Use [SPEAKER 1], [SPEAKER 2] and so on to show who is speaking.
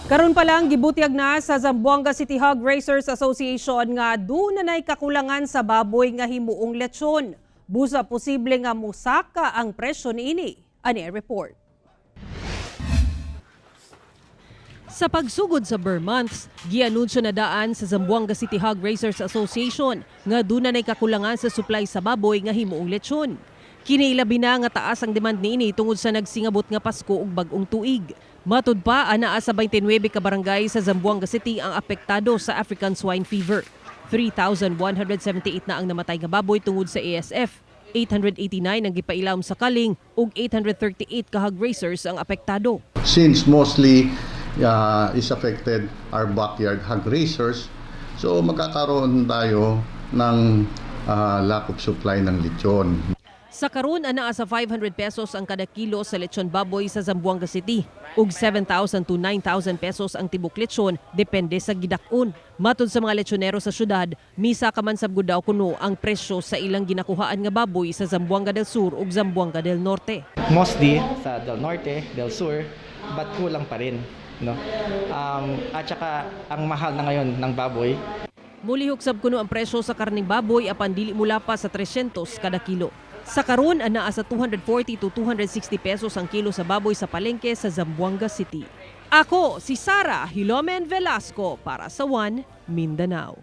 [SPEAKER 1] Karon pa lang gibutyag na sa Zamboanga City Hog Racers Association nga dunay kakulangan sa baboy nga himuong lechon. Busa posible nga musaka ang presyo niini. Ani report. Sa pagsugod sa Burr Months, gianunsyo na daan sa Zamboanga City Hog Racers Association nga dunay kakulangan sa supply sa baboy nga himuong lechon. Kinilabi na nga taas ang demand niini tungod sa nagsingabot nga Pasko ug bag-ong tuig. Matud pa, anaa sa 29 ka barangay sa Zamboanga City ang apektado sa African Swine Fever. 3,178 na ang namatay nga baboy tungod sa ASF. 889 ang gipailam sa kaling ug 838 ka hog racers ang apektado.
[SPEAKER 2] Since mostly is affected our backyard hog racers, so magkakaroon tayo ng lack of supply ng lechon.
[SPEAKER 1] Sa karon anaa sa 500 pesos ang kada kilo sa lechon baboy sa Zamboanga City ug 7,000 to 9,000 pesos ang tibok lechon depende sa gidak-on. Matud sa mga lechonero sa syudad, misa ka man sabgud daw kuno ang presyo sa ilang ginakuhaan nga baboy sa Zamboanga del Sur ug Zamboanga del Norte.
[SPEAKER 3] Mostly sa Del Norte, Del Sur, but kulang pa rin, no? At saka ang mahal na ngayon ng baboy.
[SPEAKER 1] Mulihok sab kuno ang presyo sa karning baboy apan dili mula pa sa 300 kada kilo. Sa karon anaa sa 240 to 260 pesos ang kilo sa baboy sa palengke sa Zamboanga City. Ako si Sara Hilomen Velasco para sa One Mindanao.